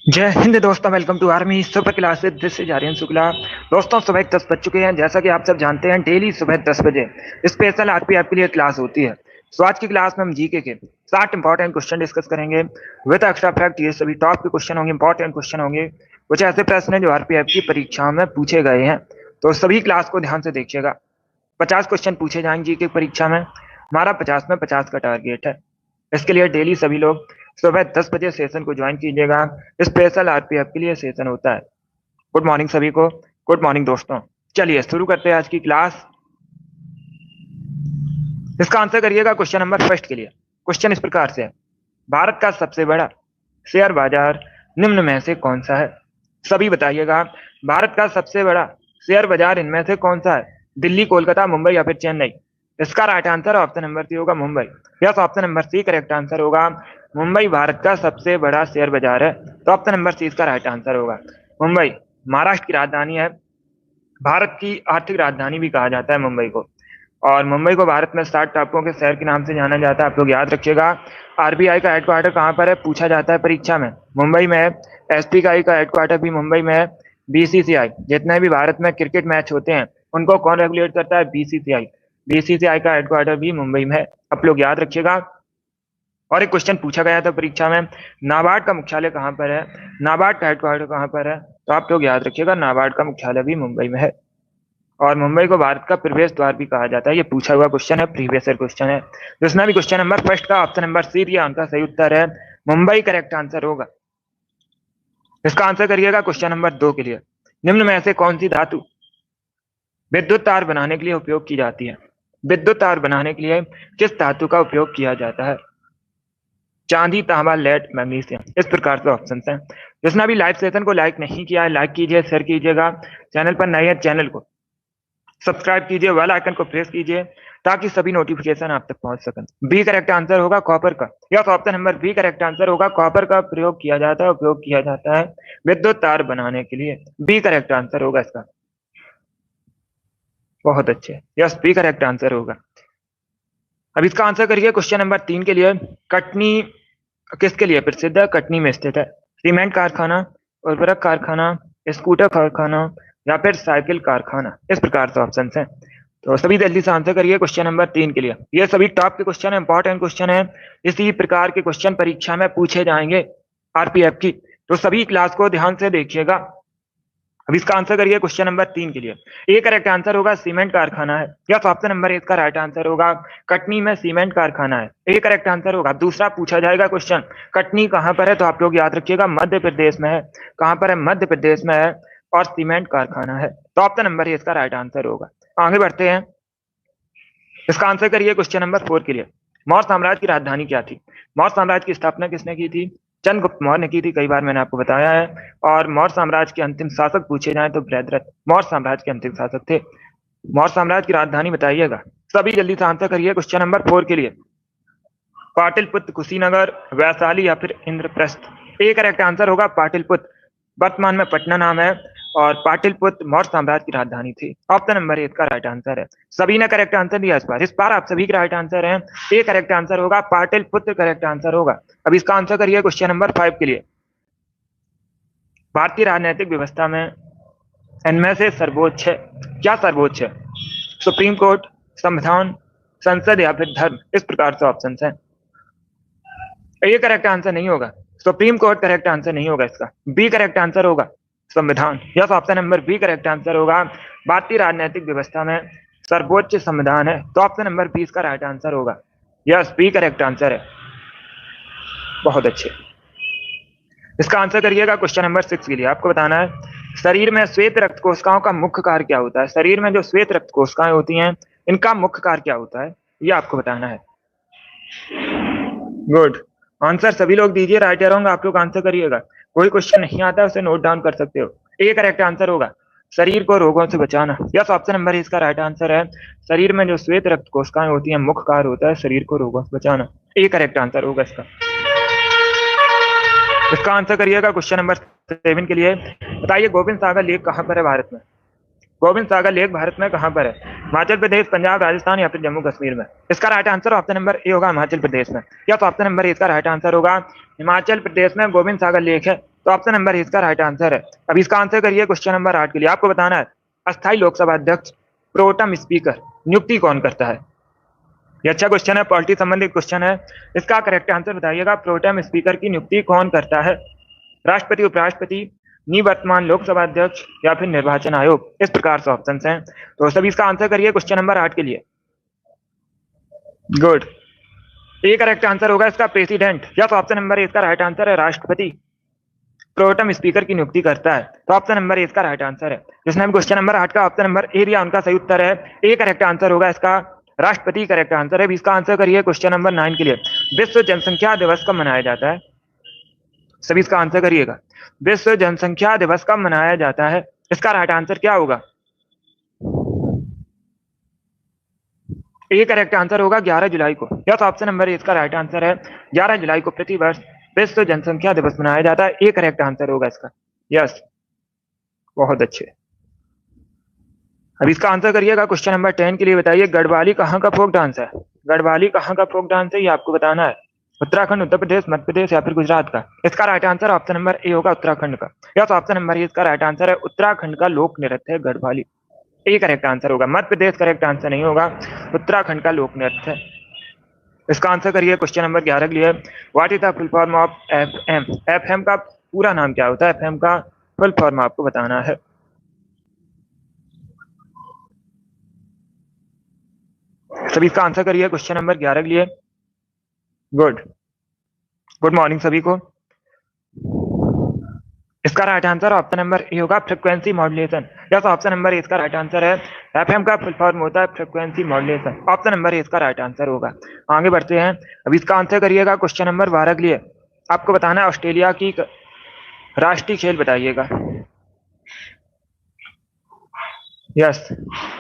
जय हिंद दोस्तों, welcome to army super class with this is Aryan Shukla. दोस्तों, सुबह 10 बज चुके हैं। जैसा कि आप सब जानते हैं, डेली सुबह 10 बजे स्पेशल आरपीएफ के लिए क्लास होती है। तो आज की क्लास में हम जीके के 60 इंपॉर्टेंट क्वेश्चन डिस्कस करेंगे विद एक्स्ट्रा फैक्ट। ये सभी टॉप के क्वेश्चन होंगे, इंपॉर्टेंट क्वेश्चन होंगे, कुछ ऐसे प्रश्न हैं जो आरपीएफ की परीक्षाओं में पूछे गए हैं। तो सभी क्लास को ध्यान से देखिएगा। 50 क्वेश्चन पूछे जाएंगे जीके परीक्षा में। हमारा 50 में 50 का टारगेट है। इसके लिए डेली सभी लोग सुबह 10 बजे सेशन को ज्वाइन कीजिएगा। स्पेशल आरपीएफ के लिए सेशन होता है। गुड मॉर्निंग सभी को। गुड मॉर्निंग दोस्तों। चलिए शुरू करते हैं आज की क्लास। इसका आंसर करिएगा क्वेश्चन नंबर फर्स्ट के लिए। क्वेश्चन इस प्रकार से है, भारत का सबसे बड़ा शेयर बाजार निम्न में से कौन सा है? सभी बताइएगा, भारत का सबसे बड़ा शेयर बाजार इनमें से कौन सा है? दिल्ली, कोलकाता, मुंबई या फिर चेन्नई? इसका right answer option number C होगा, Mumbai. Yes, option number C correct answer होगा। मुंबई भारत का सबसे बड़ा शेयर बाजार है, तो ऑप्शन नंबर सी इसका राइट आंसर होगा। मुंबई महाराष्ट्र की राजधानी है। भारत की आर्थिक राजधानी भी कहा जाता है मुंबई को। और मुंबई को भारत में 7 टापुओं के शहर के नाम से जाना जाता है। आप लोग याद रखिएगा। आरबीआई का हेडक्वार्टर कहाँ पर है, पूछा जाता है परीक्षा में। मुंबई में है। एसबीआई का हेडक्वार्टर भी मुंबई में है। बीसीसीआई, जितने भी भारत में क्रिकेट मैच होते हैं उनको कौन रेगुलेट करता है? बीसीसीआई। बीसीसीआई का हेडक्वार्टर भी मुंबई में है। आप लोग याद रखिएगा। और एक क्वेश्चन पूछा गया था परीक्षा में, नाबार्ड का मुख्यालय कहाँ पर है? नाबार्ड का हेडक्वार्टर कहाँ पर है? तो आप लोग याद रखिएगा, नाबार्ड का मुख्यालय भी मुंबई में है। और मुंबई को भारत का प्रवेश द्वार भी कहा जाता है। ये पूछा हुआ क्वेश्चन है, प्रीवियस ईयर क्वेश्चन है। जिसमें भी क्वेश्चन नंबर फर्स्ट का ऑप्शन नंबर सी दिया, उनका सही उत्तर है मुंबई, करेक्ट आंसर होगा। इसका आंसर करिएगा क्वेश्चन नंबर 2 के लिए। निम्न में से कौन सी धातु विद्युत तार बनाने के लिए उपयोग की जाती है? विद्युत तार बनाने के लिए किस धातु का उपयोग किया जाता है? चांदी, तांबा, लेड, मैग्नीशियम। इस प्रकार के ऑप्शन हैं। जिसने भी लाइव सेशन को लाइक नहीं किया है, लाइक कीजिए, शेयर कीजिएगा। चैनल पर नए हैं, चैनल को सब्सक्राइब कीजिए, बेल आइकन को प्रेस कीजिए ताकि सभी नोटिफिकेशन आप तक पहुंच सकें। बी करेक्ट आंसर होगा कॉपर का। Yes, option number B correct answer होगा। कॉपर का प्रयोग किया जाता है, उपयोग किया जाता है विद्युत तार बनाने के लिए। बी करेक्ट आंसर होगा इसका। बहुत अच्छे, यस, बी करेक्ट आंसर होगा। अब इसका आंसर करिए क्वेश्चन नंबर 3 के लिए। कटनी किसके लिए प्रसिद्ध है? कटनी में स्थित है सीमेंट कारखाना, उर्वरक कारखाना, स्कूटर कारखाना या फिर साइकिल कारखाना? इस प्रकार से ऑप्शन हैं। तो सभी जल्दी से आंसर करिए क्वेश्चन नंबर 3 के लिए। ये सभी टॉप के क्वेश्चन है, इंपॉर्टेंट क्वेश्चन है। इसी प्रकार के क्वेश्चन परीक्षा में पूछे जाएंगे आरपीएफ की। तो सभी क्लास को ध्यान से देखिएगा। अब इसका आंसर करिए क्वेश्चन नंबर 3 के लिए। ए करेक्ट आंसर होगा सीमेंट कारखाना है। यस, ऑप्शन नंबर ए का राइट आंसर होगा। कटनी में सीमेंट कारखाना है, ए करेक्ट आंसर होगा। दूसरा पूछा जाएगा क्वेश्चन, कटनी कहां पर है? तो आप लोग याद रखिएगा, मध्य प्रदेश में है। कहां पर है? मध्य प्रदेश में है। और सीमेंट कारखाना है, तो ऑप्शन नंबर ए इसका राइट आंसर होगा। आगे बढ़ते हैं। इसका आंसर करिए क्वेश्चन नंबर 4 के लिए। मौर्य साम्राज्य की राजधानी क्या थी? मौर्य साम्राज्य की स्थापना किसने की थी? चंद्रगुप्त मौर्य ने की थी, कई बार मैंने आपको बताया है। और मौर्य साम्राज्य के अंतिम शासक पूछे जाए तो बृहद्रथ मौर्य साम्राज्य के अंतिम शासक थे। मौर्य साम्राज्य की राजधानी बताइएगा। सभी जल्दी से आंसर करिए क्वेश्चन नंबर 4 के लिए। पाटलिपुत्र, कुशीनगर, वैशाली या फिर इंद्रप्रस्थ? ए करेक्ट आंसर होगा पाटलिपुत्र। वर्तमान में पटना नाम है। और पाटलिपुत्र मौर्य साम्राज्य की राजधानी थी। ऑप्शन नंबर ए का राइट आंसर है। सभी ने करेक्ट आंसर दिया इस बार आप सभी का राइट आंसर है। ए करेक्ट आंसर होगा, पाटलिपुत्र करेक्ट आंसर होगा। अब इसका आंसर करिए क्वेश्चन नंबर 5 के लिए। भारतीय राजनीतिक व्यवस्था में इनमें से सर्वोच्च है? क्या सर्वोच्च है? सुप्रीम कोर्ट, संविधान, संसद या फिर धर्म? इस प्रकार से ऑप्शन हैं। ये करेक्ट आंसर नहीं होगा। सुप्रीम कोर्ट करेक्ट आंसर नहीं होगा इसका। बी करेक्ट आंसर होगा, संविधान। Yes, option number B correct answer होगा। भारतीय राजनीतिक व्यवस्था में सर्वोच्च संविधान है, तो ऑप्शन नंबर 20 का राइट आंसर होगा। यस, बी करेक्ट आंसर है। बहुत अच्छे। इसका आंसर करिएगा क्वेश्चन नंबर 6 के लिए। आपको बताना है, शरीर में श्वेत रक्त कोशिकाओं का मुख्य कार्य क्या होता है? शरीर में जो श्वेत रक्त कोशिकाएं होती हैं, इनका मुख्य कार्य क्या होता है, ये आपको बताना है। गुड आंसर सभी लोग दीजिए, राइट या रॉन्ग आप लोग आंसर करिएगा। कोई क्वेश्चन नहीं आता है उसे नोट डाउन कर सकते हो। ए करेक्ट आंसर होगा, शरीर को रोगों से बचाना। यस, ऑप्शन नंबर इसका राइट आंसर है। शरीर में जो श्वेत रक्त कोशिकाएं होती हैं, मुख्य कार्य होता है शरीर को रोगों से बचाना। ए करेक्ट आंसर होगा इसका। इसका आंसर करिएगा क्वेश्चन नंबर 7 के लिए। बताइए, गोविंद सागर लेक कहां पर है भारत में? गोविंद सागर लेक भारत में कहां पर है? हिमाचल प्रदेश, पंजाब, राजस्थान या फिर जम्मू कश्मीर में? इसका right answer option number A होगा, हिमाचल प्रदेश में। या तो ऑप्शन नंबर ए का राइट आंसर होगा, हिमाचल प्रदेश में गोविंद सागर लेक है। तो ऑप्शन नंबर इसका राइट आंसर है। अब इसका आंसर करिए क्वेश्चन नंबर 8 के लिए। आपको बताना है अस्थायी लोकसभा अध्यक्ष प्रोटम स्पीकर नियुक्ति कौन करता है। ये अच्छा क्वेश्चन है, पॉलिटी संबंधित क्वेश्चन है। इसका करेक्ट आंसर बताइएगा, प्रोटेम स्पीकर की नियुक्ति कौन करता है। राष्ट्रपति, उपराष्ट्रपति, निवर्तमान लोकसभा अध्यक्ष या फिर निर्वाचन आयोग। इस प्रकार से ऑप्शन हैं। तो सभी इसका आंसर करिए क्वेश्चन नंबर 8 के लिए। गुड। ए करेक्ट आंसर होगा इसका प्रेसिडेंट, या तो ऑप्शन नंबर इसका राइट आंसर है राष्ट्रपति प्रोटेम स्पीकर की नियुक्ति करता है। तो ऑप्शन नंबर इसका राइट आंसर है। जिसने क्वेश्चन नंबर 8 का ऑप्शन नंबर ए दिया उनका सही उत्तर है। ए करेक्ट आंसर होगा इसका राष्ट्रपति करेक्ट आंसर है। इसका आंसर करिए क्वेश्चन नंबर 9 के लिए। विश्व जनसंख्या दिवस कब मनाया जाता है। सभी इसका आंसर करिएगा। विश्व जनसंख्या दिवस कब मनाया जाता है। इसका राइट आंसर क्या होगा। ए करेक्ट आंसर होगा 11 जुलाई को। यस, ऑप्शन नंबर इसका राइट आंसर है। 11 जुलाई को प्रतिवर्ष विश्व जनसंख्या दिवस मनाया जाता है। ए करेक्ट आंसर होगा इसका। यस, बहुत अच्छे। अब इसका आंसर करिएगा क्वेश्चन नंबर 10 के लिए। बताइए गढ़वाली कहाँ का फोक डांस है। गढ़वाली कहाँ का फोक डांस है ये आपको बताना है। उत्तराखंड, उत्तर प्रदेश, मध्य प्रदेश या फिर गुजरात का। इसका right answer option number A होगा उत्तराखंड का। यस, ऑप्शन नंबर ए इसका राइट आंसर है। उत्तराखंड का लोक नृत्य है गढ़वाली। ए करेक्ट आंसर होगा। मध्य प्रदेश करेक्ट आंसर नहीं होगा, उत्तराखंड का लोक नृत्य है। इसका आंसर करिए क्वेश्चन नंबर 11 के लिए। What is the full form of FM. FM का पूरा नाम क्या होता है। एफएम का फुल फॉर्म आपको बताना है। सभी इसका आंसर करिए क्वेश्चन नंबर 11 के लिए। गुड गुड मॉर्निंग सभी को। इसका right answer option number A होगा frequency modulation. Yes, option number A इसका राइट आंसर है। एफएम का फुल फॉर्म होता है frequency modulation. Option number A इसका राइट आंसर होगा। आगे बढ़ते हैं। अब इसका आंसर करिएगा क्वेश्चन नंबर 12 के लिए। आपको बताना है ऑस्ट्रेलिया की राष्ट्रीय खेल बताइएगा। यस,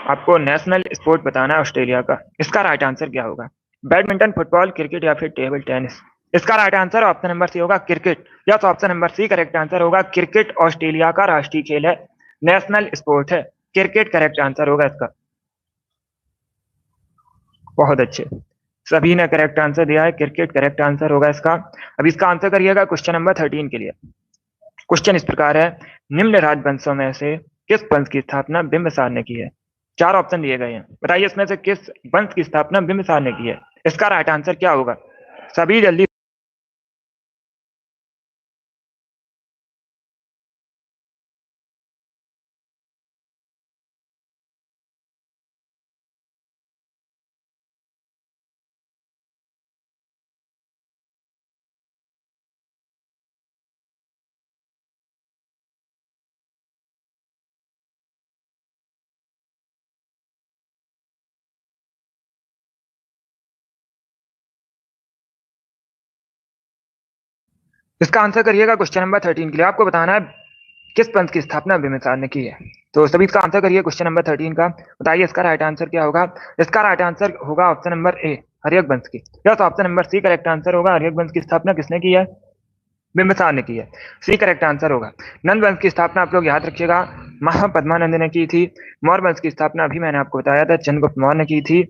आपको नेशनल स्पोर्ट बताना है ऑस्ट्रेलिया का। इसका राइट आंसर क्या होगा। बैडमिंटन, फुटबॉल, क्रिकेट या फिर टेबल टेनिस। इसका right answer option number C होगा क्रिकेट। या तो option number C correct answer होगा। क्रिकेट ऑस्ट्रेलिया का राष्ट्रीय खेल है, नेशनल स्पोर्ट है। क्रिकेट करेक्ट आंसर होगा इसका। बहुत अच्छे, सभी ने करेक्ट आंसर दिया है। क्रिकेट करेक्ट आंसर होगा इसका। अब इसका आंसर करिएगा क्वेश्चन नंबर 13 के लिए। क्वेश्चन इस प्रकार है, निम्न राजवंशों में से किस वंश की स्थापना बिंबिसार ने की है। 4 ऑप्शन दिए गए हैं, बताइए इसमें से किस वंश की स्थापना बिंबिसार ने की है। इसका राइट आंसर क्या होगा। सभी जल्दी। इसका आंसर करिएगा क्वेश्चन नंबर 13 के लिए। आपको बताना है किस पंथ की स्थापना बिंबिसार ने की है। तो सभी इसका आंसर करिए क्वेश्चन नंबर 13 का। बताइए इसका राइट आंसर क्या होगा। इसका राइट आंसर होगा ऑप्शन नंबर ए, हर्यक वंश की। या तो option number C correct answer होगा। हर्यक वंश की स्थापना किसने की है। बिंबिसार ने की है। सी करेक्ट आंसर होगा। नंद वंश की स्थापना आप लोग याद रखिएगा, महापद्मानंद ने की थी। मौर्य वंश की स्थापना अभी मैंने आपको बताया था, चंद्रगुप्त मौर्य ने की थी।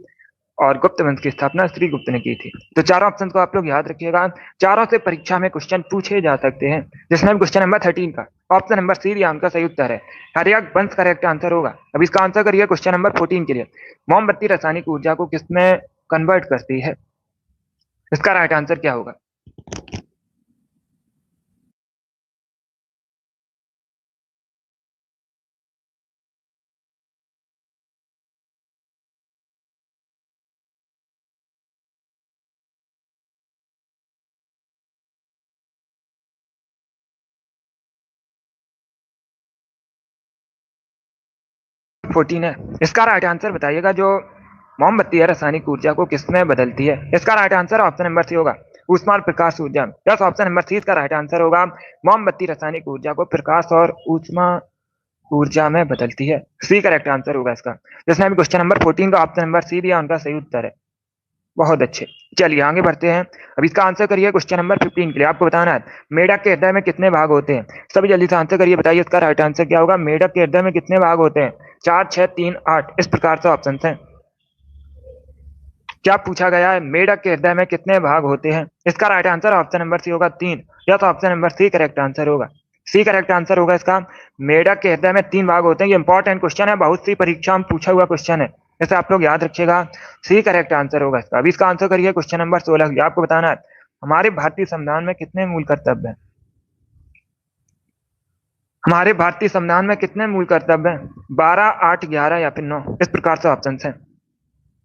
और गुप्त वंश की स्थापना श्रीगुप्त ने की थी। तो चारों ऑप्शन को आप लोग याद रखिएगा। चारों से परीक्षा में क्वेश्चन पूछे जा सकते हैं। जिसमें क्वेश्चन नंबर 13 का ऑप्शन नंबर सी दिया उनका सही उत्तर है। हर्यक वंश करेक्ट आंसर होगा। अब इसका आंसर करिए क्वेश्चन नंबर 14 के लिए। मोमबत्ती रासायनिक ऊर्जा को किसमें कन्वर्ट करती है। इसका राइट आंसर क्या होगा। फोर्टीन है। इसका राइट आंसर बताइएगा। जो मोमबत्ती है रासायनिक ऊर्जा को किसमें बदलती है। इसका right answer option number C होगा, ऊष्मा और प्रकाश ऊर्जा। यस, ऑप्शन नंबर सी इसका राइट आंसर होगा। मोमबत्ती रासायनिक ऊर्जा को प्रकाश और ऊष्मा ऊर्जा में बदलती है। सी करेक्ट आंसर होगा इसका। जिसने भी क्वेश्चन नंबर 14 का ऑप्शन नंबर सी दिया उनका सही उत्तर है। बहुत अच्छे, चलिए आगे बढ़ते हैं। अब इसका आंसर करिए क्वेश्चन नंबर 15 के लिए। आपको बताना है मेढक के हृदय में कितने भाग होते हैं। सभी जल्दी से आंसर करिए। बताइए इसका राइट आंसर क्या होगा। मेढक के हृदय में कितने भाग होते हैं। 4, 6, 3, 8। इस प्रकार से ऑप्शन हैं। क्या पूछा गया है, मेढक के हृदय में कितने भाग होते हैं। इसका right answer option number C होगा 3। या तो option number C correct answer होगा। सी करेक्ट आंसर होगा इसका मेढक के हृदय में 3 भाग होते हैं। ये इंपॉर्टेंट क्वेश्चन है, बहुत सी परीक्षा में पूछा हुआ क्वेश्चन है, इसे आप लोग याद रखिएगा। सी करेक्ट आंसर होगा इसका। अभी इसका आंसर करिए क्वेश्चन नंबर 16। आपको बताना है हमारे भारतीय संविधान में कितने मूल कर्तव्य हैं। हमारे भारतीय संविधान में कितने मूल कर्तव्य हैं? 12, 8, 11 या फिर 9? इस प्रकार से ऑप्शन है।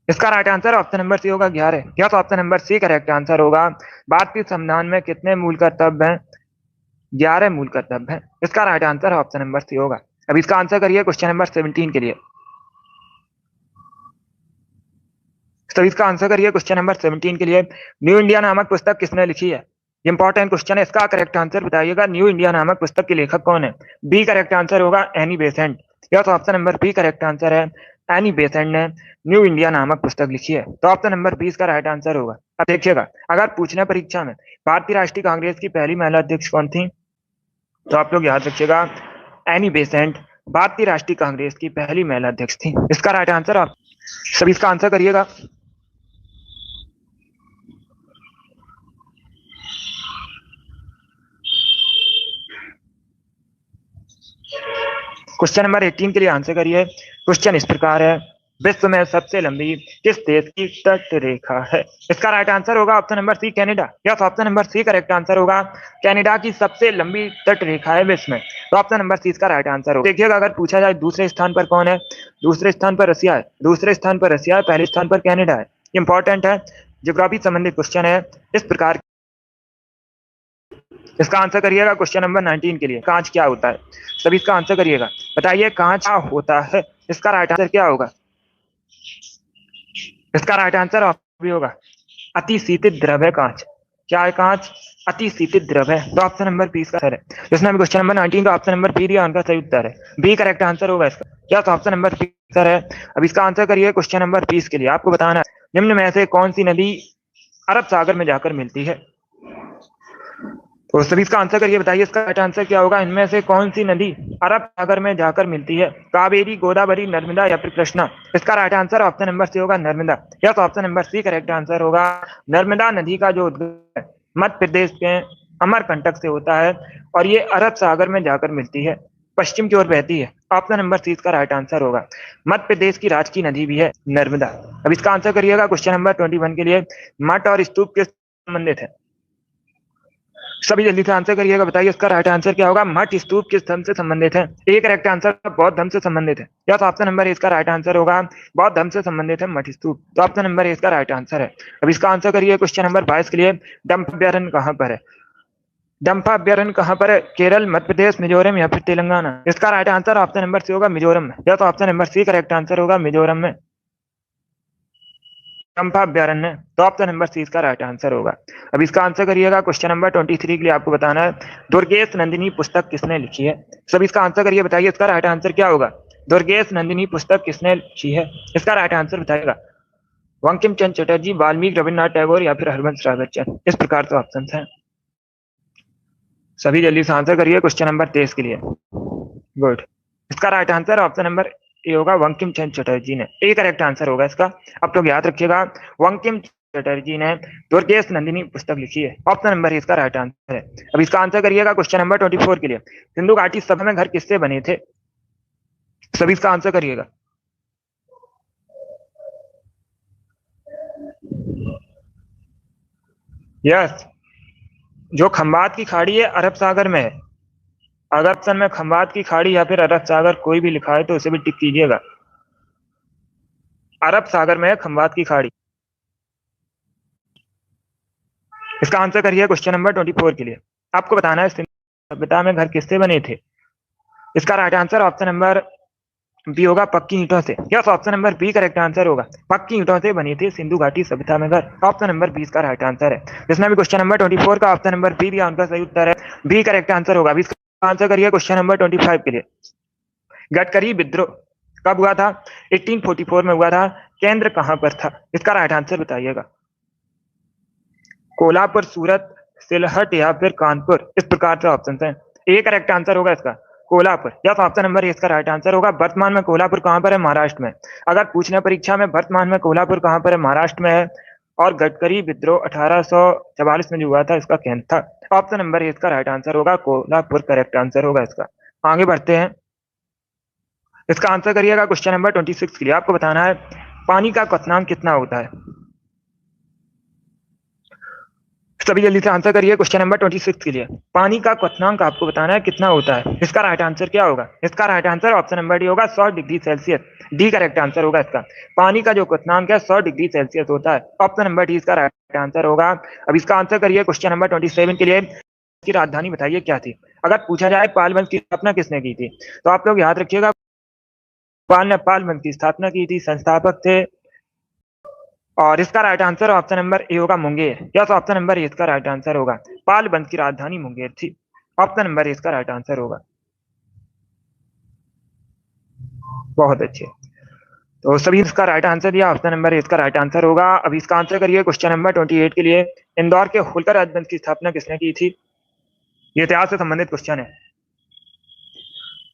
इसका right answer option number C होगा 11। क्या तो option number C correct answer होगा। भारतीय संविधान में कितने मूल कर्तव्य हैं? 11 मूल कर्तव्य हैं। इसका right answer option number C होगा। अब इसका आंसर करिए क्वेश्चन नंबर 17 के लिए। तो इसका आंसर करिए क्वेश्चन नंबर 17 के लिए। न्यू इंडिया नामक पुस्तक किसने लिखी है? इंपॉर्टेंट क्वेश्चन है, इसका करेक्ट आंसर बताइएगा। न्यू इंडिया नामक पुस्तक के लेखक कौन है? बी करेक्ट आंसर होगा एनी बेसेंट। या तो option number B correct answer है। एनी बेसेंट ने न्यू इंडिया नामक पुस्तक लिखी है, तो ऑप्शन नंबर 20 का राइट आंसर होगा। अब देखिएगा, अगर पूछना परीक्षा में भारतीय राष्ट्रीय कांग्रेस की पहली महिला अध्यक्ष कौन थी, तो आप लोग याद रखिएगा एनी बेसेंट भारतीय राष्ट्रीय कांग्रेस की पहली महिला अध्यक्ष थी। इसका राइट आंसर आप सभी इसका आंसर करिएगा। क्वेश्चन नंबर 18 के लिए आंसर करिए। क्वेश्चन इस प्रकार है, विश्व में सबसे लंबी किस देश की तट रेखा है? इसका राइट आंसर होगा ऑप्शन नंबर सी कनाडा। या तो option number C correct answer होगा। कनाडा की सबसे लंबी तट रेखा है विश्व में, तो ऑप्शन नंबर सी इसका राइट आंसर होगा। देखिएगा, अगर पूछा जाए दूसरे स्थान पर कौन है, दूसरे स्थान पर रसिया है, दूसरे स्थान पर रसिया है, पहले स्थान पर कनाडा है। इंपॉर्टेंट है, ज्योग्राफी संबंधित क्वेश्चन है इस प्रकार। इसका आंसर करिएगा क्वेश्चन नंबर 19 के लिए। कांच क्या होता है? सभी इसका आंसर करिएगा, बताइए कांच क्या होता है। इसका राइट आंसर क्या होगा? इसका राइट आंसर भी होगा अति शीतित द्रव है कांच। क्या है कांच? अति शीतित द्रव है, तो ऑप्शन नंबर 20 का है। जिसने भी क्वेश्चन नंबर 19 का ऑप्शन नंबर बी दिया, उनका सही उत्तर है बी करेक्ट आंसर होगा इसका। क्या तो ऑप्शन नंबर 20 है। अब इसका आंसर करिए क्वेश्चन नंबर 20 के लिए। आपको बताना है निम्न में से कौन सी नदी अरब सागर में जाकर मिलती है? तो सभी इसका आंसर करिए, बताइए इसका राइट आंसर क्या होगा। इनमें से कौन सी नदी अरब सागर में जाकर मिलती है? कावेरी, गोदावरी, नर्मदा या फिर कृष्णा? इसका right answer option number C होगा नर्मदा। या तो option number C correct answer होगा। नर्मदा नदी का जो उद्गम है मध्य प्रदेश के अमरकंटक से होता है और ये अरब सागर में जाकर मिलती है, पश्चिम की ओर बहती है। ऑप्शन नंबर सी इसका राइट आंसर होगा। मध्य प्रदेश की राजकीय नदी भी है नर्मदा। अब इसका आंसर करिएगा क्वेश्चन नंबर 21 के लिए। मठ और स्तूप किस संबंधित है? सभी जल्दी से आंसर करिएगा, बताइए इसका राइट आंसर क्या होगा। मठ स्तूप किस धर्म से संबंधित है? एक करेक्ट आंसर बौद्ध धर्म से संबंधित है। या तो ऑप्शन नंबर इसका राइट आंसर होगा बौद्ध धर्म से संबंधित है मठ स्तूप, तो ऑप्शन नंबर इसका राइट आंसर है। अब इसका आंसर करिए क्वेश्चन नंबर 22 के लिए। डंप अभ्यारण्य कहाँ पर है? डंपा अभ्यारण्य कहाँ पर है? केरल, मध्य प्रदेश, मिजोरम या फिर तेलंगाना? इसका right answer option number C होगा मिजोरम में। या तो option number C correct answer होगा मिजोरम में डंपा अभ्यारण्य, तो ऑप्शन नंबर सी इसका राइट आंसर होगा। अब इसका आंसर करिएगा क्वेश्चन नंबर 23 के लिए। आपको बताना है दुर्गेश नंदिनी पुस्तक किसने लिखी है? सब इसका आंसर करिए, बताइए इसका राइट आंसर क्या होगा। दुर्गेश नंदिनी पुस्तक किसने लिखी है? इसका राइट आंसर बताएगा बंकिम चंद्र चटर्जी, वाल्मीकि, रविन्द्रनाथ टैगोर या फिर हरवंश रावत। इस प्रकार से ऑप्शन है। सभी जल्दी से आंसर करिए क्वेश्चन नंबर 23 के लिए। गुड, इसका right answer option number A होगा बंकिम चंद्र चटर्जी ने। ए करेक्ट आंसर होगा इसका। आप लोग याद रखिएगा बंकिम चटर्जी ने दुर्गेश नंदिनी पुस्तक लिखी है। ऑप्शन नंबर इसका राइट आंसर है। अब इसका आंसर करिएगा क्वेश्चन नंबर 24 के लिए। सिंधु घाटी सभा में घर किससे बने थे? सभी इसका आंसर करिएगा। यस, जो खंबात की खाड़ी है अरब सागर में है। अगर ऑप्शन में खंबात की खाड़ी या फिर अरब सागर कोई भी लिखा है तो उसे भी टिक कीजिएगा। अरब सागर में है खंबात की खाड़ी। इसका आंसर करिए क्वेश्चन नंबर 24 के लिए। आपको बताना है सिंधु सभ्यता में घर किससे बने थे? इसका right answer option number B होगा पक्की ईंटों से। Yes, option number B correct answer होगा। पक्की ईंटों से बनी थी सिंधु घाटी सभ्यता में घर। ऑप्शन नंबर 20 का राइट आंसर है। जिसने भी क्वेश्चन नंबर 24 का ऑप्शन नंबर बी दिया, उनका सही उत्तर है बी करेक्ट आंसर होगा। इसका आंसर करिए क्वेश्चन नंबर 25 के लिए। गडकरी विद्रोह कब हुआ था? 1844 में हुआ था। केंद्र कहां पर था? इसका राइट आंसर बताइएगा। कोल्हापुर, सूरत, सिलहट या फिर कानपुर? इस प्रकार से ऑप्शन है। ए करेक्ट आंसर होगा इसका कोल्हापुर। या तो ऑप्शन नंबर इसका राइट आंसर होगा। वर्तमान में कोल्हापुर कहां पर है? महाराष्ट्र में। अगर पूछना परीक्षा में वर्तमान में कोल्हापुर कहां पर है? महाराष्ट्र में है। और गडकरी विद्रोह 1844 में जो हुआ था इसका केंद्र था। ऑप्शन नंबर ए इसका राइट आंसर होगा, कोल्हापुर करेक्ट आंसर होगा इसका। आगे बढ़ते हैं, इसका आंसर करिएगा क्वेश्चन नंबर 26 के लिए। आपको बताना है पानी का क्वथनांक कितना होता है। सभी जल्दी से आंसर करिए क्वेश्चन नंबर 26 के लिए। पानी का क्वथनांक आपको बताना है कितना होता है। इसका राइट आंसर क्या होगा? इसका right answer option number D होगा, 100 degree Celsius. D correct answer होगा इसका। पानी का जो क्वथनांक है 100 डिग्री सेल्सियस होता है। ऑप्शन नंबर डी इसका राइट आंसर होगा। अब इसका आंसर करिए क्वेश्चन नंबर 27 के लिए। की राजधानी बताइए क्या थी। अगर पूछा जाए पालवंश की स्थापना किसने की थी, तो आप लोग याद रखिएगा पाल ने पालवंश की स्थापना की थी, संस्थापक थे। और इसका right answer option number A होगा, Munger. Yes, option number A इसका राइट आंसर होगा। पाल वंश की राजधानी मुंगेर थी। ऑप्शन नंबर ए इसका राइट आंसर होगा। बहुत अच्छे, तो सभी इसका राइट आंसर दिया। ऑप्शन नंबर ए इसका राइट आंसर होगा। अब इसका आंसर करिए क्वेश्चन नंबर 28 के लिए। इंदौर के होलकर राजवंश की स्थापना किसने की थी? ये इतिहास से संबंधित क्वेश्चन है।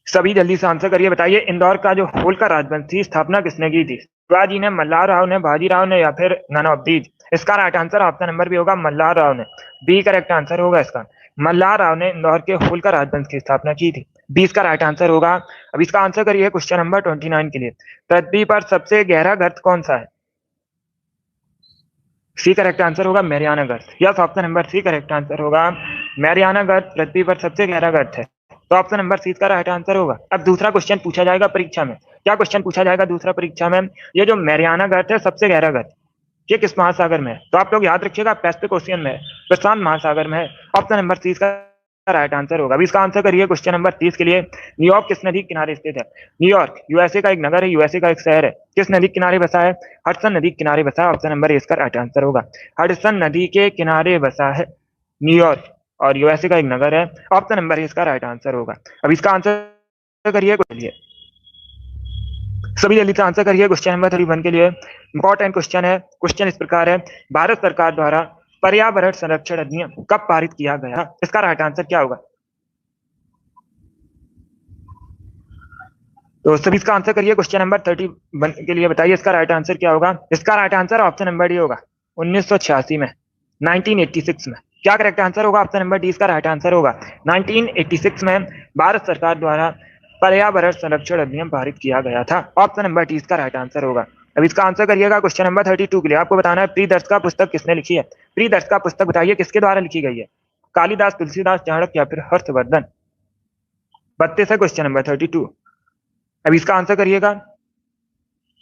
सभी जल्दी से आंसर करिए, बताइए इंदौर का जो होलकर राजवंश थी स्थापना किसने की थी? शिवाजी ने, मल्हार राव ने, बाजीराव ने, या फिर नन ऑफ दीज? इसका right answer option number B होगा, मल्हार राव ने। बी करेक्ट आंसर होगा इसका। मल्हार राव ने इंदौर के होलकर राजवंश की स्थापना की थी। बी इसका राइट आंसर होगा। अब इसका आंसर करिए क्वेश्चन नंबर 29 के लिए। पृथ्वी पर सबसे गहरा गर्त कौन सा है? सी करेक्ट आंसर होगा, मैरियाना गर्त। Yes, option number C correct answer होगा। मैरियाना गर्त पृथ्वी पर सबसे गहरा गर्त है, तो ऑप्शन नंबर सी का राइट आंसर होगा। अब दूसरा क्वेश्चन पूछा जाएगा परीक्षा में। क्या क्वेश्चन पूछा जाएगा दूसरा परीक्षा में? ये जो मैरियाना गर्त है सबसे गहरा गर्त, ये किस महासागर में है? तो आप लोग याद रखिएगा पैसिफिक ओशियन में है, प्रशांत महासागर में है। ऑप्शन नंबर 30 का राइट आंसर होगा। अभी इसका आंसर करिए क्वेश्चन नंबर 30 के लिए। न्यूयॉर्क किस नदी के किनारे स्थित है? न्यूयॉर्क यूएसए का एक नगर है, यूएसए का एक शहर है। किस नदी के किनारे बसा है? हडसन नदी के किनारे बसा है। ऑप्शन नंबर ए इसका राइट आंसर होगा। हडसन नदी के किनारे बसा है न्यूयॉर्क, और यूएसए का एक नगर है। ऑप्शन नंबर ए इसका राइट आंसर होगा। अब इसका आंसर करिए सभी जल्दी से आंसर करिए क्वेश्चन नंबर 31 के लिए। इंपॉर्टेंट क्वेश्चन है। क्वेश्चन इस प्रकार है, भारत सरकार द्वारा पर्यावरण संरक्षण अधिनियम कब पारित किया गया? इसका राइट आंसर क्या होगा? तो सभी इसका आंसर करिए क्वेश्चन नंबर 31 के लिए। बताइए इसका राइट आंसर क्या होगा? इसका right answer option number D होगा, 1986 में, 1986 में। क्या करेक्ट आंसर होगा? ऑप्शन नंबर डी इसका राइट आंसर होगा। 1986 में भारत सरकार द्वारा पर्यावरण संरक्षण अधिनियम पारित किया गया था। ऑप्शन नंबर डी इसका राइट आंसर होगा। अब इसका आंसर करिएगा क्वेश्चन नंबर 32 के लिए। आपको बताना है प्रियदर्शिका पुस्तक किसने लिखी है? प्रियदर्शिका पुस्तक बताइए किसके द्वारा लिखी गई है? कालिदास, तुलसीदास, चाणक्य, या फिर हर्षवर्धन? 32 है क्वेश्चन नंबर 32। अब इसका आंसर करिएगा।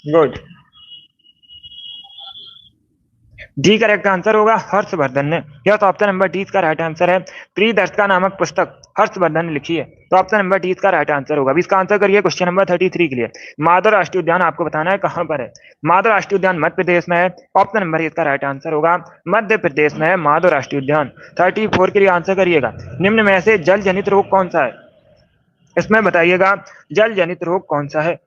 गुड, डी करेक्ट आंसर होगा, हर्षवर्धन ने। यह ऑप्शन नंबर डी इसका राइट आंसर है। प्रियदर्शिका नामक पुस्तक हर्षवर्धन ने लिखी है, तो ऑप्शन नंबर डी इसका राइट आंसर होगा। अब इसका आंसर करिए क्वेश्चन नंबर 33 के लिए। माधव राष्ट्रीय उद्यान आपको बताना है कहां पर है। माधव राष्ट्रीय उद्यान मध्य प्रदेश में है। ऑप्शन नंबर इसका राइट आंसर होगा, मध्य प्रदेश में है माधव राष्ट्रीय उद्यान। 34 के लिए आंसर करिएगा। निम्न में से जल जनित रोग कौन सा है? इसमें बताइएगा जल जनित रोग कौन सा है।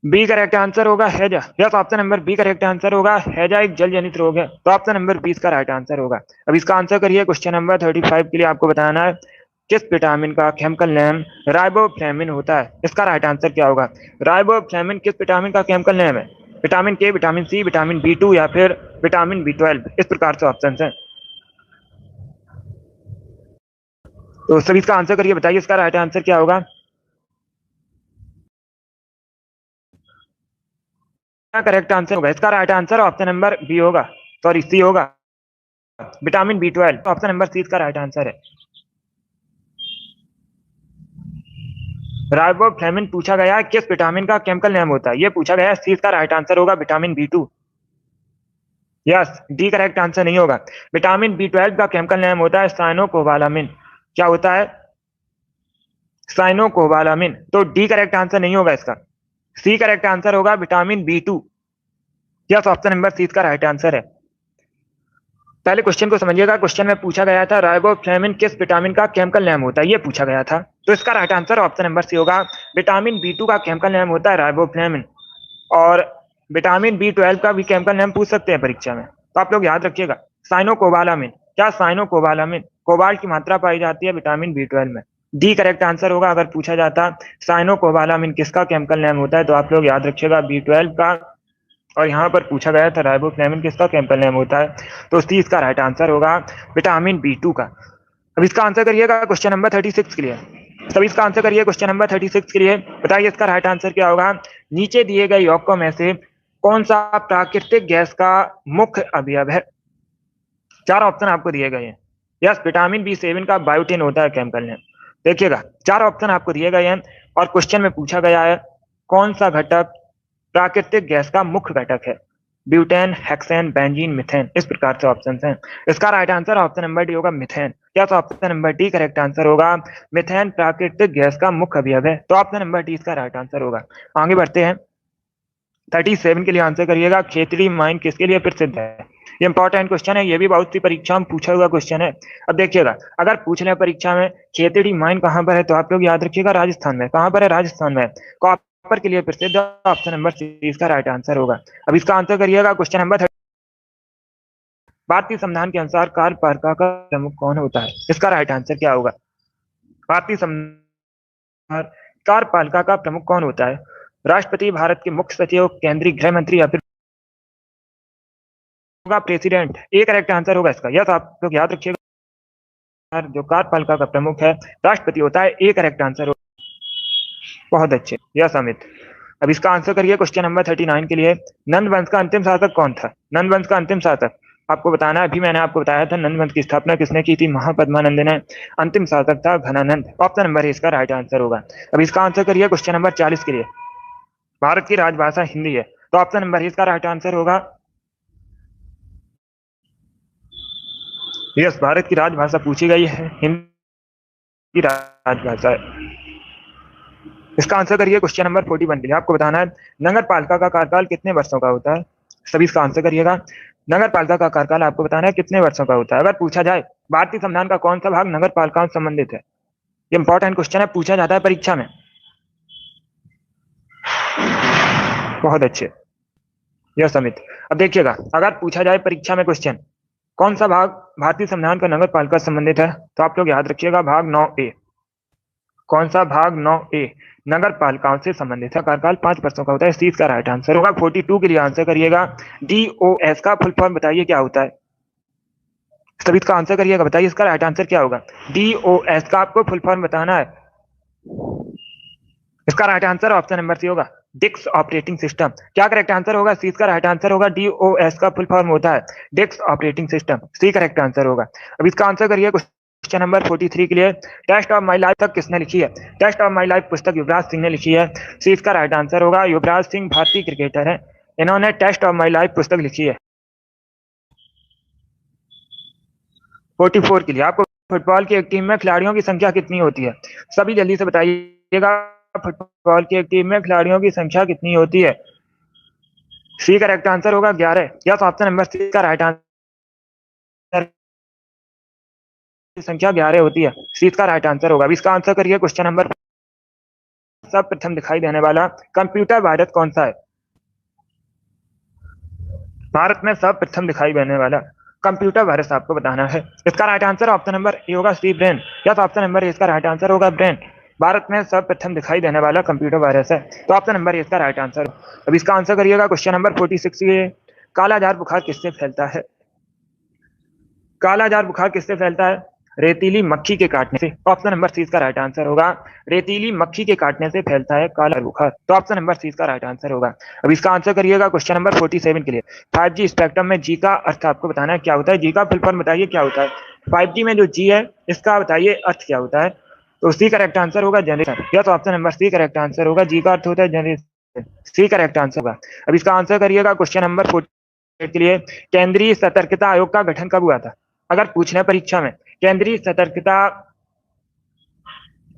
बी करेक्ट आंसर होगा, हैजा। Yes, option number B correct answer होगा। हैजा एक जल जनित रोग है, तो ऑप्शन नंबर बी इसका राइट आंसर होगा। अब इसका आंसर करिए क्वेश्चन नंबर 35 के लिए। आपको बताना है किस विटामिन का केमिकल नेम राइबोफ्लेविन होता है? इसका राइट आंसर क्या होगा? राइबोफ्लेविन किस विटामिन का केमिकल नेम है? विटामिन के, विटामिन सी, विटामिन B2, या फिर विटामिन B12? इस प्रकार से ऑप्शन है, तो सभी इसका आंसर करिए। बताइए इसका राइट आंसर क्या होगा? क्या करेक्ट आंसर होगा? इसका right answer option number B होगा, सॉरी सी होगा, vitamin B12। Option number C इसका राइट आंसर है। राइबोफ्लेविन पूछा गया है किस विटामिन का केमिकल नेम होता है, ये पूछा गया है। सी इसका राइट आंसर होगा, vitamin B2। Yes, D correct answer नहीं होगा। विटामिन B12 का केमिकल नेम होता है साइनोकोबालामिन। क्या होता है? साइनोकोबालामिन। तो डी करेक्ट आंसर नहीं होगा इसका। सी करेक्ट आंसर होगा, vitamin B2। Yes, option number C इसका राइट आंसर है। पहले क्वेश्चन को समझिएगा। क्वेश्चन में पूछा गया था राइबोफ्लेविन किस विटामिन का केमिकल नेम होता है, ये पूछा गया था। तो इसका right answer option number C होगा, विटामिन B2 का केमिकल नेम होता है राइबोफ्लेविन। और विटामिन B12 का भी केमिकल नेम पूछ सकते हैं परीक्षा में, तो आप लोग याद रखिएगा साइनोकोबालामिन। क्या साइनोकोबालामिन? कोबाल्ट की मात्रा पाई जाती है विटामिन B12 में। डी करेक्ट आंसर होगा। अगर पूछा जाता साइनोकोबालामिन किसका केमिकल नेम होता है, तो आप लोग याद रखिएगा B12 का और यहाँ पर पूछा गया था राइबोफ्लेविन किसका केमिकल नेम होता है, तो सी इसका राइट आंसर होगा विटामिन B2 का। अब इसका आंसर करिएगा क्वेश्चन नंबर 36 के लिए। सभी इसका आंसर करिए क्वेश्चन नंबर 36 के लिए। बताइए इसका राइट आंसर क्या होगा। नीचे दिए गए यौगिकों में से कौन सा प्राकृतिक गैस का मुख्य अवयव है। चार ऑप्शन आपको दिए गए हैं। यस, विटामिन B7 का बायोटिन होता है केमिकल नेम। देखिएगा, चार ऑप्शन आपको दिए गए हैं और क्वेश्चन में पूछा गया है कौन सा घटक प्राकृतिक गैस का मुख्य घटक है। ब्यूटेन, हेक्सेन, बेंजीन, मिथेन, इस प्रकार से ऑप्शन हैं। इसका right answer option number D होगा मिथेन। क्या तो option number D correct answer होगा। मिथेन प्राकृतिक गैस का मुख्य अवयव है, तो ऑप्शन नंबर डी इसका राइट आंसर होगा। आगे बढ़ते हैं। 37 के लिए आंसर करिएगा। खेतड़ी माइन किसके लिए प्रसिद्ध है। ये इंपॉर्टेंट क्वेश्चन है, ये भी बहुत सी परीक्षा में पूछा हुआ क्वेश्चन है। अब देखिएगा, अगर पूछ रहे परीक्षा में खेतड़ी माइन कहाँ पर है, तो आप लोग याद रखिएगा राजस्थान में। कहाँ पर है, राजस्थान में। कॉपर के लिए प्रसिद्ध, ऑप्शन नंबर सी इसका राइट आंसर होगा। अब इसका आंसर करिएगा क्वेश्चन नंबर। भारतीय संविधान के अनुसार कार्यपालिका का प्रमुख कौन होता है। इसका राइट आंसर क्या होगा। भारतीय संविधान कार्यपालिका का प्रमुख कौन होता है। राष्ट्रपति, भारत के मुख्य सचिव, केंद्रीय गृह मंत्री या फिर होगा प्रेसिडेंट। एक करेक्ट आंसर होगा इसका। यह तो आप लोग याद रखिएगा, जो कार्यपालिका का प्रमुख है राष्ट्रपति होता है। एक करेक्ट आंसर होगा। बहुत अच्छे, यस अमित। अब इसका आंसर करिए क्वेश्चन नंबर 39 के लिए। नंद वंश का अंतिम शासक कौन था। नंद वंश का अंतिम शासक आपको बताना है। अभी मैंने आपको बताया था नंद वंश की स्थापना किसने की थी, महापद्मानंद ने। अंतिम शासक था घनानंद। ऑप्शन नंबर इसका राइट आंसर होगा। अब इसका आंसर करिए क्वेश्चन नंबर 40 के लिए। भारत की राजभाषा हिंदी है, तो ऑप्शन नंबर इसका राइट आंसर होगा। यस, भारत की राजभाषा पूछी गई है, हिंदी की राजभाषा है। इसका आंसर करिए क्वेश्चन नंबर 41 के लिए। आपको बताना है नगर पालिका का कार्यकाल कितने वर्षों का होता है। सभी इसका आंसर करिएगा। नगर पालिका का कार्यकाल आपको बताना है कितने वर्षों का होता है। अगर पूछा जाए भारतीय संविधान का कौन सा भाग नगर पालिका से संबंधित है, ये इंपॉर्टेंट क्वेश्चन है, पूछा जाता है परीक्षा में। बहुत अच्छे, यस अमित। अब देखिएगा, अगर पूछा जाए परीक्षा में क्वेश्चन कौन सा भाग भारतीय संविधान का नगर पालिका से संबंधित है, तो आप लोग याद रखिएगा भाग 9A। कौन सा भाग 9A नगर पालिकाओं से संबंधित है। कार्यकाल 5 वर्षों का होता है। सी इसका राइट आंसर होगा। 42 के लिए आंसर करिएगा। DOS का फुल फॉर्म बताइए क्या होता है। सभी इसका आंसर करिएगा, बताइए इसका राइट आंसर क्या होगा। DOS का आपको फुल फॉर्म बताना है। इसका right answer option number C होगा, डिस्क ऑपरेटिंग सिस्टम। क्या करेक्ट आंसर होगा। सी इसका राइट आंसर होगा। DOS का फुल फॉर्म होता है disk operating system. C correct answer होगा। अब इसका आंसर करिए क्वेश्चन नंबर 43 के लिए। टेस्ट ऑफ माई लाइफ तक किसने लिखी है। टेस्ट ऑफ माई लाइफ पुस्तक युवराज सिंह ने लिखी है। सी इसका राइट आंसर होगा। युवराज सिंह भारतीय क्रिकेटर है, इन्होंने टेस्ट ऑफ माई लाइफ पुस्तक लिखी है। 44 के लिए आपको फुटबॉल की एक टीम में खिलाड़ियों की संख्या कितनी होती है। सभी जल्दी से बताइएगा, फुटबॉल की एक टीम में खिलाड़ियों की संख्या कितनी होती है। सी करेक्ट आंसर होगा 11। यस, ऑप्शन नंबर सी का राइट आंसर, संख्या 11 होती है। सी का राइट आंसर होगा। इसका आंसर करिए क्वेश्चन नंबर। सब प्रथम दिखाई देने वाला कंप्यूटर वायरस कौन सा है। भारत में सब प्रथम दिखाई देने वाला कंप्यूटर वायरस आपको बताना है। इसका right answer option number A होगा, सी ब्रेन। या तो ऑप्शन नंबर ए इसका राइट आंसर होगा ब्रेन। भारत में सब प्रथम दिखाई देने वाला कंप्यूटर वायरस है, तो ऑप्शन नंबर ए इसका राइट आंसर। अब इसका आंसर करिएगा क्वेश्चन नंबर 46 ये। कालाजार बुखार किससे फैलता है। कालाजार बुखार किससे फैलता है। रेतीली मक्खी के काटने से। ऑप्शन नंबर सी इसका राइट आंसर होगा। रेतीली मक्खी के काटने से फैलता है काला बुखार, तो ऑप्शन नंबर सी इसका राइट आंसर होगा। अब इसका आंसर करिएगा क्वेश्चन नंबर 47 के लिए। 5G स्पेक्ट्रम में जी का अर्थ आपको बताना है क्या होता है। जी का फुल फॉर्म बताइए क्या होता है। 5G में जो जी है इसका बताइए अर्थ क्या होता है, तो सी करेक्ट आंसर होगा जनरेशन। या तो option number C correct answer होगा। जी का अर्थ होता है जनरेशन, सी करेक्ट आंसर होगा। अब इसका आंसर करिएगा क्वेश्चन नंबर 48 के लिए। केंद्रीय सतर्कता आयोग का गठन कब हुआ था। अगर पूछना है परीक्षा में केंद्रीय सतर्कता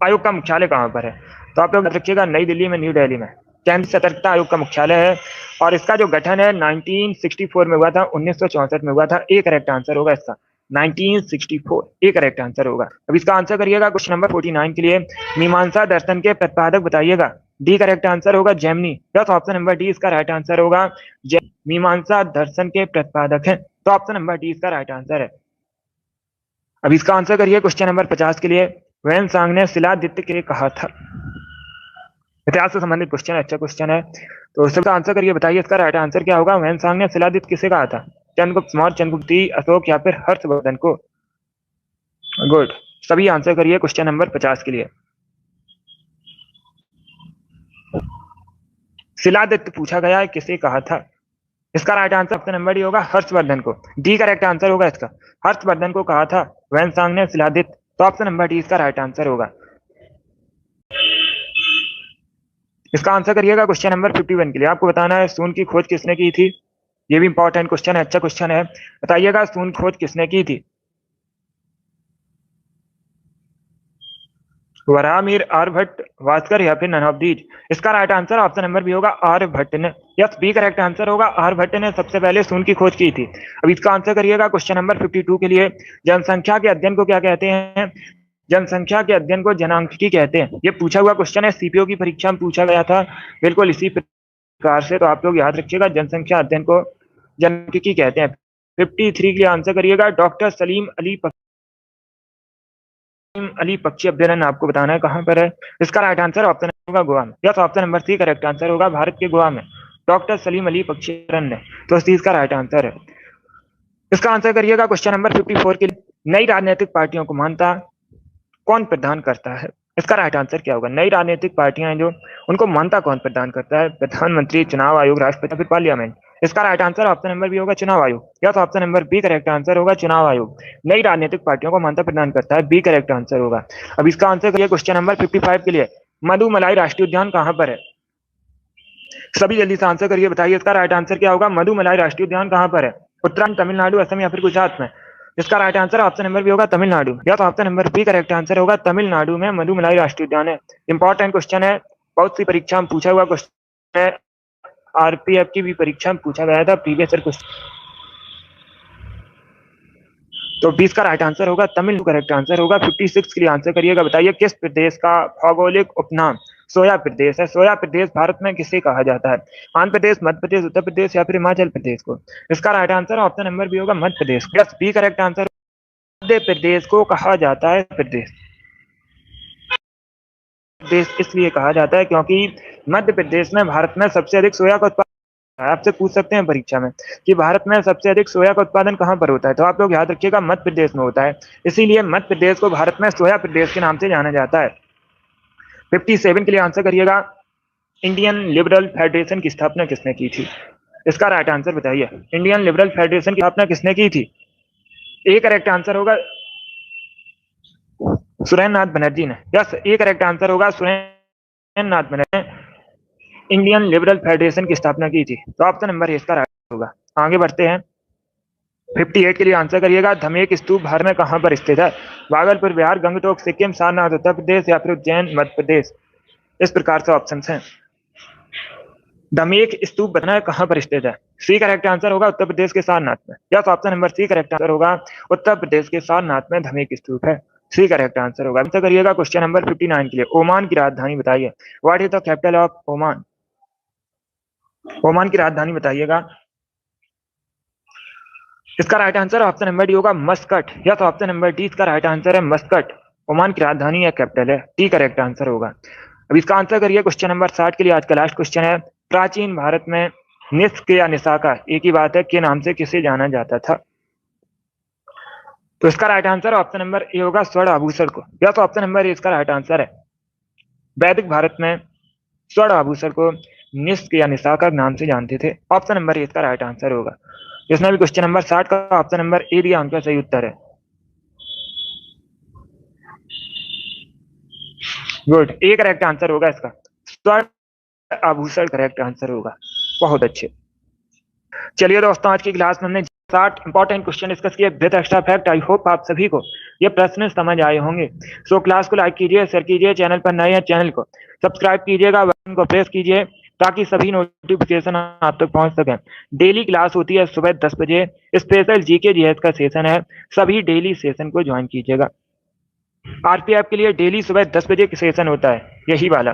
आयोग का मुख्यालय कहां पर है, तो आप लोग रखिएगा नई दिल्ली में, न्यू दिल्ली में केंद्रीय सतर्कता आयोग का मुख्यालय है। और इसका जो गठन है 1964 में हुआ था, 1964 में हुआ था। एक करेक्ट आंसर होगा इसका 1964, एक करेक्ट आंसर होगा। अब इसका आंसर करिएगा क्वेश्चन नंबर 49 के लिए। मीमांसा दर्शन के प्रतिपादक बताइएगा। डी करेक्ट आंसर होगा Jaimini. Plus option number D इसका राइट आंसर होगा। मीमांसा दर्शन के प्रतिपादक है, तो ऑप्शन नंबर डी इसका राइट आंसर है। अब इसका आंसर करिए क्वेश्चन नंबर 50 के लिए। वैन सांग ने शिलादित्य के कहा था। इतिहास से संबंधित क्वेश्चन है, अच्छा क्वेश्चन है। तो सबका आंसर करिए, बताइए इसका राइट आंसर क्या होगा। वैनसांग ने शिलादित किसे कहा था? चंद्रगुप्त मौर्य, चंद्रगुप्त, अशोक या फिर हर्षवर्धन को? गुड, सभी आंसर करिए क्वेश्चन नंबर 50 के लिए। शिलादित्य पूछा गया है, किसे कहा था? इसका right answer option number D होगा, हर्षवर्धन को। डी करेक्ट आंसर होगा इसका, हर्षवर्धन को कहा था वैनसांग ने शिलादित्य। तो ऑप्शन नंबर डी इसका राइट आंसर होगा। इसका आंसर करिएगा क्वेश्चन नंबर 51 के लिए। आपको बताना है सून की खोज किसने की थी। ये भी इंपॉर्टेंट क्वेश्चन है, अच्छा क्वेश्चन है। बताइएगा सून खोज किसने की थी? वराहमिहिर, आर्यभट्ट, भास्कर या फिर नन ऑफ दीज? इसका right answer option number B होगा, आर्यभट्ट ने। यस, बी करेक्ट आंसर होगा, आर्यभट्ट ने सबसे पहले शून्य की खोज की थी। अब इसका आंसर करिएगा क्वेश्चन नंबर 52 के लिए। जनसंख्या के अध्ययन को क्या कहते हैं? जनसंख्या के अध्ययन को जनांकिकी कहते हैं। ये पूछा हुआ क्वेश्चन है, सीपीओ की परीक्षा में पूछा गया था, बिल्कुल इसी प्रकार से। तो आप लोग याद रखिएगा, जनसंख्या अध्ययन को जनांकिकी कहते हैं। 53 के लिए आंसर करिएगा, डॉक्टर सलीम अली पक्षी अभ्यारण्य आपको बताना है कहां पर है। इसका राइट आंसर ऑप्शन होगा गोवा में। Yes, option number C correct answer होगा, भारत के गोवा में डॉक्टर सलीम अली पक्षी अभ्यारण्य। तो इस का राइट आंसर है। इसका आंसर करिएगा क्वेश्चन नंबर 54 के लिए। नई राजनीतिक पार्टियों को मानता कौन प्रदान करता है? इसका राइट आंसर क्या होगा? नई राजनीतिक पार्टियां हैं जो, उनको मानता कौन प्रदान करता है? प्रधानमंत्री, चुनाव आयोग, राष्ट्रपति, फिर पार्लियामेंट? इसका right answer option number B होगा, चुनाव आयोग। या तो option number B correct answer होगा, चुनाव आयोग नई राजनीतिक पार्टियों को मान्यता प्रदान करता है। बी करेक्ट आंसर होगा। अब इसका आंसर करिए क्वेश्चन नंबर 55 के लिए। मधुमलाई राष्ट्रीय उद्यान कहां पर है? सभी जल्दी से आंसर करिए, बताइए इसका राइट आंसर क्या होगा। मधुमलाई राष्ट्रीय उद्यान कहां पर है? उत्तराखंड, तमिलनाडु, असम या फिर गुजरात में? इसका right answer option number B होगा, तमिलनाडु। या तो option number B correct answer होगा, तमिलनाडु में मधुमलाई राष्ट्रीय उद्यान है। इंपॉर्टेंट क्वेश्चन है, बहुत सी परीक्षा में पूछा हुआ क्वेश्चन है, आरपीएफ की भी परीक्षा में पूछा गया था प्रीवियस ईयर क्वेश्चन। तो 20 का राइट आंसर होगा तमिल, करेक्ट आंसर होगा। 56 के लिए आंसर करिएगा, बताइए किस प्रदेश का भौगोलिक उपनाम सोया प्रदेश है? सोया प्रदेश भारत में किसे कहा जाता है? आंध्र प्रदेश, मध्य प्रदेश, उत्तर प्रदेश या फिर हिमाचल प्रदेश को? इसका right answer option number B होगा, Madhya Pradesh. Yes, B correct answer. Madhya Pradesh को कहा जाता है प्रदेश देश इसलिए कहा जाता है क्योंकि मध्य प्रदेश में भारत में सबसे अधिक सोया का उत्पादन। आपसे पूछ सकते हैं परीक्षा में कि भारत में सबसे अधिक सोया का उत्पादन कहां पर होता है, तो आप लोग याद रखिएगा मध्य प्रदेश में होता है। इसीलिए मध्य प्रदेश को भारत में सोया प्रदेश के नाम से जाना जाता है। 57 के लिए आंसर करिएगा, इंडियन लिबरल फेडरेशन की स्थापना किसने की थी? इसका राइट आंसर बताइए, इंडियन लिबरल फेडरेशन की स्थापना किसने की थी? ए करेक्ट आंसर होगा, सुरेंद्र नाथ बनर्जी ने। यस, ए करेक्ट आंसर होगा, सुरेंद्र नाथ बनर्जी ने इंडियन लिबरल फेडरेशन की स्थापना की थी। तो ऑप्शन नंबर इसका राइट होगा। आगे बढ़ते हैं, 58 के लिए आंसर करिएगा, धमेक स्तूप भारत में कहां पर स्थित है? भागलपुर, बिहार, गंगटोक, सिक्किम, सारनाथ उत्तर प्रदेश या फिर उज्जैन मध्य प्रदेश? इस प्रकार से ऑप्शन हैं। धमेक स्तूप बताना है कहां पर स्थित है। सी करेक्ट आंसर होगा, उत्तर प्रदेश के सारनाथ में। Yes, option number C correct answer होगा, उत्तर प्रदेश के सारनाथ में धमेक स्तूप है। सी करेक्ट आंसर होगा। आंसर करिएगा क्वेश्चन नंबर 59 के लिए। ओमान की राजधानी बताइए, what is the capital of Oman? Oman की राजधानी बताइएगा। इसका right answer option number D होगा, Muscat. Yes, option number D इसका राइट आंसर है, मस्कट ओमान की राजधानी या कैपिटल है। डी करेक्ट आंसर होगा। अब इसका आंसर करिए क्वेश्चन नंबर 60 के लिए। आज का लास्ट क्वेश्चन है, प्राचीन भारत में निष्क या निशाका एक ही बात है के नाम से किसे जाना जाता था? तो इसका right answer option number A होगा, स्वर्ण आभूषण को। या तो ऑप्शन नंबर ए इसका राइट आंसर है। वैदिक भारत में स्वर्ण आभूषण को निष्क या निशाका के नाम से जानते थे। ऑप्शन नंबर ए इसका राइट आंसर होगा। इसमें भी क्वेश्चन नंबर 60 का ऑप्शन नंबर ए दिया, उनका सही उत्तर है। गुड, ए करेक्ट आंसर होगा इसका, स्वर्ण आभूषण करेक्ट आंसर होगा। बहुत अच्छे। चलिए दोस्तों, आज की क्लास में हमने 60 इंपॉर्टेंट क्वेश्चन डिस्कस किए with extra fact. I hope आप सभी को ये प्रश्न समझ आए होंगे। सो क्लास को लाइक कीजिए, शेयर कीजिए, चैनल पर नए हैं चैनल को सब्सक्राइब कीजिएगा, बटन को प्रेस कीजिए ताकि सभी नोटिफिकेशन आप तक पहुंच सके। डेली क्लास होती है सुबह 10 बजे। स्पेशल जीके जीएस का सेशन है, सभी डेली सेशन को ज्वाइन कीजिएगा। आरपीएफ के लिए डेली सुबह 10 बजे सेशन होता है, यही वाला।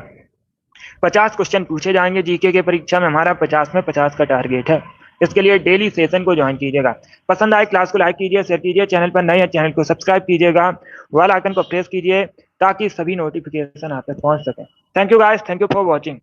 50 क्वेश्चन पूछे जाएंगे जीके के परीक्षा में, हमारा 50 में 50 का टारगेट है। इसके लिए डेली सेशन को ज्वाइन कीजिएगा। पसंद आए क्लास को लाइक कीजिए, शेयर कीजिए, चैनल पर नए हैं चैनल को सब्सक्राइब कीजिएगा, बेल आइकन को प्रेस कीजिए ताकि सभी नोटिफिकेशन आप तक पहुंच सके। Thank you guys, thank you for watching.